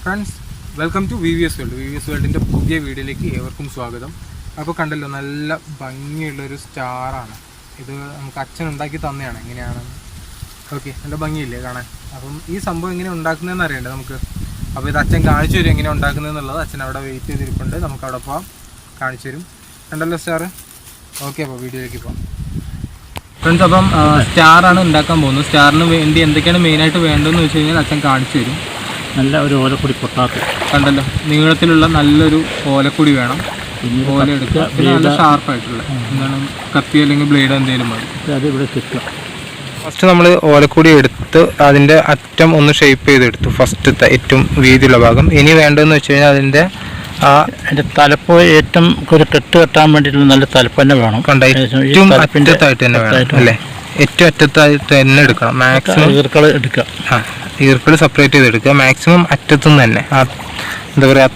Friends, welcome to VVS World. VVS വേൾഡിൻ്റെ പുതിയ വീഡിയോയിലേക്ക് ഏവർക്കും സ്വാഗതം. അപ്പോൾ കണ്ടല്ലോ, നല്ല ഭംഗിയുള്ളൊരു സ്റ്റാറാണ് ഇത്. നമുക്ക് അച്ഛൻ ഉണ്ടാക്കി തന്നെയാണ്. എങ്ങനെയാണെന്ന് ഓക്കെ, നല്ല ഭംഗിയില്ലേ കാണാൻ? അപ്പം ഈ സംഭവം എങ്ങനെ ഉണ്ടാക്കുന്നതെന്ന് അറിയണ്ടേ നമുക്ക്. അപ്പോൾ ഇത് അച്ഛൻ കാണിച്ചു തരും എങ്ങനെ ഉണ്ടാക്കുന്നതെന്നുള്ളത്. അച്ഛൻ അവിടെ വെയിറ്റ് ചെയ്തിരിപ്പുണ്ട്, നമുക്ക് അവിടെ പോകാം, കാണിച്ചു തരും. കണ്ടല്ലോ സ്റ്റാർ. ഓക്കെ, അപ്പോൾ വീഡിയോയിലേക്ക് പോകാം ഫ്രണ്ട്സ്. അപ്പം സ്റ്റാറാണ് ഉണ്ടാക്കാൻ പോകുന്നത്. സ്റ്റാറിന് വേണ്ടി എന്തൊക്കെയാണ് മെയിനായിട്ട് വേണ്ടതെന്ന് വെച്ച് കഴിഞ്ഞാൽ അച്ഛൻ കാണിച്ചു തരും. നല്ല ഒരു ഓലക്കൊടി പൊട്ടാത്ത കണ്ടല്ലോ, നീളത്തിലുള്ള നല്ലൊരു ഓലക്കൊടി വേണം. ഓല എടുക്കുക, പിന്നെ നല്ല ഷാർപ്പായിട്ടുള്ള എന്താണ് കത്തി അല്ലെങ്കിൽ ബ്ലേഡ് എന്തെങ്കിലും മതി. അത് ഇവിടെ കിട്ടുക. ഫസ്റ്റ് നമ്മൾ ഓലക്കൊടി എടുത്ത് അതിൻ്റെ അറ്റം ഒന്ന് ഷേപ്പ് ചെയ്തെടുത്തു, ഫസ്റ്റത്തെ ഏറ്റവും വീതിയുള്ള ഭാഗം. ഇനി വേണ്ടതെന്ന് വെച്ച് കഴിഞ്ഞാൽ അതിൻ്റെ തലപ്പ് ഏറ്റവും ഒരു കെട്ട് കെട്ടാൻ വേണ്ടിയിട്ടുള്ള നല്ല തലപ്പ് തന്നെ വേണം. കണ്ട, ഏറ്റവും അറ്റത്തായിട്ട് തന്നെ വേണം അല്ലേ? ഏറ്റവും അറ്റത്തായിട്ട് തന്നെ എടുക്കണം. മാക്സിമം ഈർക്കൾ എടുക്കുക. ഈർക്കൾ സെപ്പറേറ്റ് ചെയ്തെടുക്കുക. മാക്സിമം അറ്റത്തുനിന്ന് തന്നെ, എന്താ പറയുക,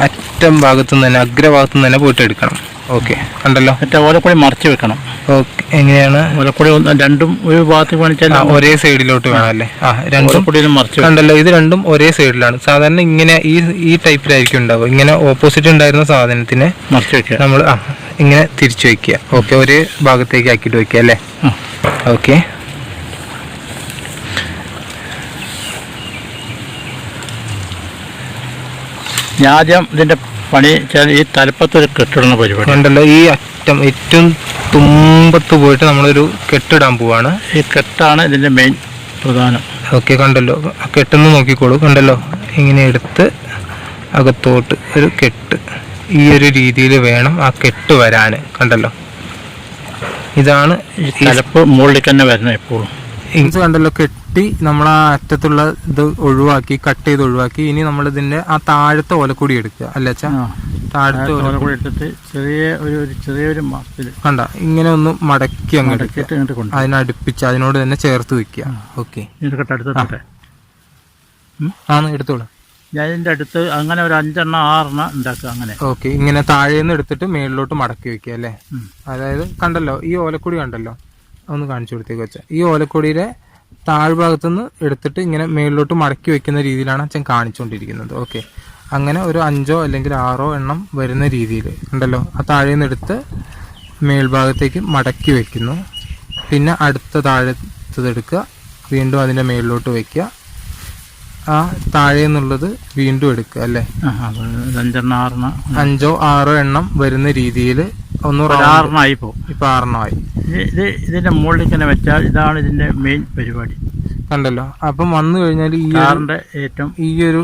അറ്റം ഭാഗത്തുനിന്ന് തന്നെ, അഗ്രഭാഗത്തുനിന്ന് തന്നെ പോയിട്ട് എടുക്കണം. ഓക്കെ, കണ്ടല്ലോ. മറ്റേ ഓലക്കൊടി മറിച്ച് വെക്കണം. ഓക്കെ, എങ്ങനെയാണ്? ഓലക്കൊടി രണ്ടും ഒരു ഭാഗത്ത് കാണിച്ചാൽ ഒരേ സൈഡിലോട്ട് വേണം അല്ലേ? രണ്ടും കൂടിയും മറിച്ച്. കണ്ടല്ലോ, ഇത് രണ്ടും ഒരേ സൈഡിലാണ്. സാധാരണ ഇങ്ങനെ ഈ ടൈപ്പിലായിരിക്കും ഉണ്ടാവുക. ഇങ്ങനെ ഓപ്പോസിറ്റ് ഉണ്ടായിരുന്ന സാധനത്തിനെ മറിച്ച് വെക്കുക. നമ്മൾ ഇങ്ങനെ തിരിച്ചു വെക്കുക. ഓക്കെ, ഒരേ ഭാഗത്തേക്ക് ആക്കിയിട്ട് വെക്കുക അല്ലേ? ഓക്കെ, ആദ്യം ഇതിന്റെ പണി ഈ തലപ്പത്തൊരു കെട്ടിടുന്ന പരിപാടി ഉണ്ടല്ലോ. ഈ അറ്റം ഏറ്റവും തുമ്പത്ത് പോയിട്ട് നമ്മളൊരു കെട്ടിടാൻ പോവാണ്. ഈ കെട്ടാണ് ഇതിന്റെ മെയിൻ പ്രധാനം. ഓക്കെ, കണ്ടല്ലോ, കെട്ടെന്ന് നോക്കിക്കോളൂ. കണ്ടല്ലോ, ഇങ്ങനെ എടുത്ത് അകത്തോട്ട് ഒരു കെട്ട്. ഈ ഒരു രീതിയിൽ വേണം ആ കെട്ട് വരാൻ. കണ്ടല്ലോ, ഇതാണ് ഈ തലപ്പ് മുകളിൽ തന്നെ വരണം എപ്പോഴും. കണ്ടല്ലോ, കെട്ടി നമ്മൾ ആ അറ്റത്തുള്ള ഇത് ഒഴിവാക്കി, കട്ട് ചെയ്ത് ഒഴിവാക്കി. ഇനി നമ്മളിതിന്റെ ആ താഴത്തെ ഓലക്കൊടി എടുക്കുക അല്ലേ അച്ഛാ? താഴത്തെ ഓലക്കൊടി എടുത്തിട്ട് ചെറിയൊരു മാസത്തിൽ കണ്ട ഇങ്ങനെ ഒന്ന് മടക്കി അങ്ങ് അതിനടുപ്പിച്ച് അതിനോട് തന്നെ ചേർത്ത് വെക്കുക. ഓക്കെ, ആന്ന് എടുത്തോളൂ. ഞാൻ ഇതിന്റെ അടുത്ത് അങ്ങനെ ഒരു 5 6 ഉണ്ടാക്കുക അങ്ങനെ. ഓക്കെ, ഇങ്ങനെ താഴേന്ന് എടുത്തിട്ട് മേളിലോട്ട് മടക്കി വെക്കുക അല്ലേ? അതായത് കണ്ടല്ലോ, ഈ ഓലക്കൊടി കണ്ടല്ലോ, ഒന്ന് കാണിച്ചു കൊടുത്തേക്ക് വെച്ചാൽ ഈ ഓലക്കൊടിയുടെ താഴ്ഭാഗത്തുനിന്ന് എടുത്തിട്ട് ഇങ്ങനെ മേളിലോട്ട് മടക്കി വെക്കുന്ന രീതിയിലാണ് അച്ഛൻ കാണിച്ചുകൊണ്ടിരിക്കുന്നത്. ഓക്കെ, അങ്ങനെ ഒരു 5 അല്ലെങ്കിൽ 6 എണ്ണം വരുന്ന രീതിയിൽ കണ്ടല്ലോ. ആ താഴേന്ന് എടുത്ത് മേൽഭാഗത്തേക്ക് മടക്കി വെക്കുന്നു. പിന്നെ അടുത്ത താഴത്തെടുക്കുക, വീണ്ടും അതിൻ്റെ മേളിലോട്ട് വയ്ക്കുക. ആ താഴേന്നുള്ളത് വീണ്ടും എടുക്കുക അല്ലേ? 5 6 എണ്ണം വരുന്ന രീതിയിൽ ഒന്ന് 6 ആയി പോകും. ഇപ്പൊ 6 ആയി. ഇതിന്റെ മുകളിൽ തന്നെ വെച്ചാൽ ഇതാണ് ഇതിന്റെ മെയിൻ പരിപാടി. കണ്ടല്ലോ, അപ്പം വന്നു കഴിഞ്ഞാൽ ഏറ്റവും ഈ ഒരു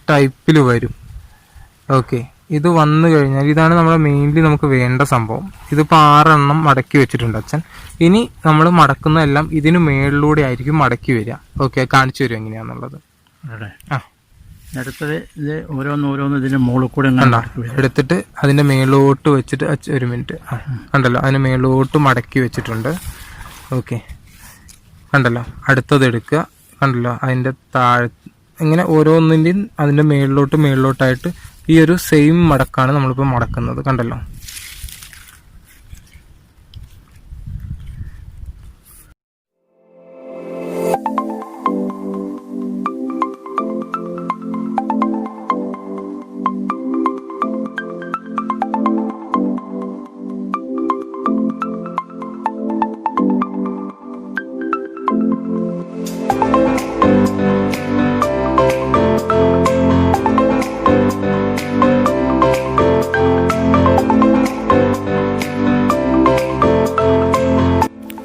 ടൈപ്പിൽ വരും. ഓക്കെ, ഇത് വന്നു കഴിഞ്ഞാൽ ഇതാണ് നമ്മുടെ മെയിൻലി നമുക്ക് വേണ്ട സംഭവം. ഇതിപ്പോൾ 6 എണ്ണം മടക്കി വെച്ചിട്ടുണ്ട് അച്ഛൻ. ഇനി നമ്മൾ മടക്കുന്നതെല്ലാം ഇതിന് മേളിലൂടെ ആയിരിക്കും മടക്കി വരിക. ഓക്കെ, കാണിച്ചു തരും എങ്ങനെയാന്നുള്ളത്. അടുത്തത് ഇത് ഓരോന്ന് ഇതിന്റെ മുകളിൽ കൂടെ എടുത്തിട്ട് അതിന്റെ മേലോട്ട് വെച്ചിട്ട് ഒരു മിനിറ്റ്. കണ്ടല്ലോ, അതിന്റെ മേലോട്ട് മടക്കി വെച്ചിട്ടുണ്ട്. ഓക്കെ, കണ്ടല്ലോ, അടുത്തത് എടുക്കുക. കണ്ടല്ലോ, അതിന്റെ താഴെ ഇങ്ങനെ ഓരോന്നിൻ്റെയും അതിന്റെ മേളിലോട്ടായിട്ട് ഈ ഒരു സെയിം മടക്കാണ് നമ്മളിപ്പോൾ മടക്കുന്നത്. കണ്ടല്ലോ,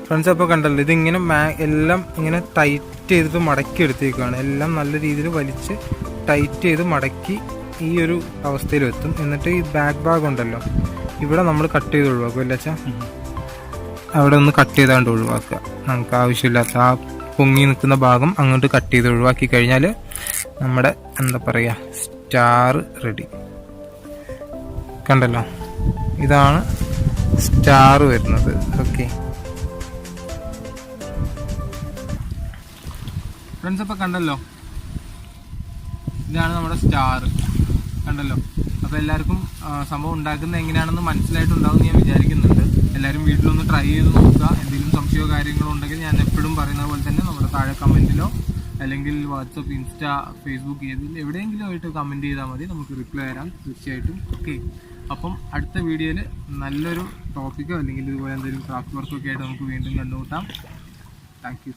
ഫ്രണ്ട്സ്. അപ്പോൾ കണ്ടല്ലോ, ഇതിങ്ങനെ എല്ലാം ഇങ്ങനെ ടൈറ്റ് ചെയ്തിട്ട് മടക്കി എടുത്തേക്കാണ്. എല്ലാം നല്ല രീതിയിൽ വലിച്ച് ടൈറ്റ് ചെയ്ത് മടക്കി ഈ ഒരു അവസ്ഥയിൽ എത്തും. എന്നിട്ട് ഈ ബാക്ക് ഭാഗം ഉണ്ടല്ലോ, ഇവിടെ നമ്മൾ കട്ട് ചെയ്ത് ഒഴിവാക്കും അല്ലേ അച്ഛാ? അവിടെ ഒന്ന് കട്ട് ചെയ്താണ്ട് ഒഴിവാക്കുക. നമുക്ക് ആവശ്യമില്ലാത്ത ആ പൊങ്ങി നിൽക്കുന്ന ഭാഗം അങ്ങോട്ട് കട്ട് ചെയ്ത് ഒഴിവാക്കി കഴിഞ്ഞാൽ നമ്മുടെ എന്താ പറയുക, സ്റ്റാർ റെഡി. കണ്ടല്ലോ, ഇതാണ് സ്റ്റാർ വരുന്നത്. ഓക്കെ ഫ്രണ്ട്സ്, അപ്പോൾ കണ്ടല്ലോ, ഇതാണ് നമ്മുടെ സ്റ്റാർ. കണ്ടല്ലോ, അപ്പോൾ എല്ലാവർക്കും സംഭവം ഉണ്ടാക്കുന്നത് എങ്ങനെയാണെന്ന് മനസ്സിലായിട്ടുണ്ടാവും ഞാൻ വിചാരിക്കുന്നുണ്ട്. എല്ലാവരും വീട്ടിലൊന്ന് ട്രൈ ചെയ്ത് നോക്കുക. എന്തെങ്കിലും സംശയമോ കാര്യങ്ങളോ ഉണ്ടെങ്കിൽ ഞാൻ എപ്പോഴും പറയുന്ന പോലെ തന്നെ നമ്മുടെ താഴെ കമൻറ്റിലോ അല്ലെങ്കിൽ വാട്സപ്പ്, ഇൻസ്റ്റ, ഫേസ്ബുക്ക് എവിടെയെങ്കിലും ആയിട്ട് കമൻറ്റ് ചെയ്താൽ മതി, നമുക്ക് റിപ്ലൈ തരാം തീർച്ചയായിട്ടും. ഓക്കെ, അപ്പം അടുത്ത വീഡിയോയിൽ നല്ലൊരു ടോപ്പിക്കോ അല്ലെങ്കിൽ ഇതുപോലെ എന്തെങ്കിലും ക്രാഫ്റ്റ് വർക്കൊക്കെ ആയിട്ട് നമുക്ക് വീണ്ടും കണ്ടുമുട്ടാം. Thank you.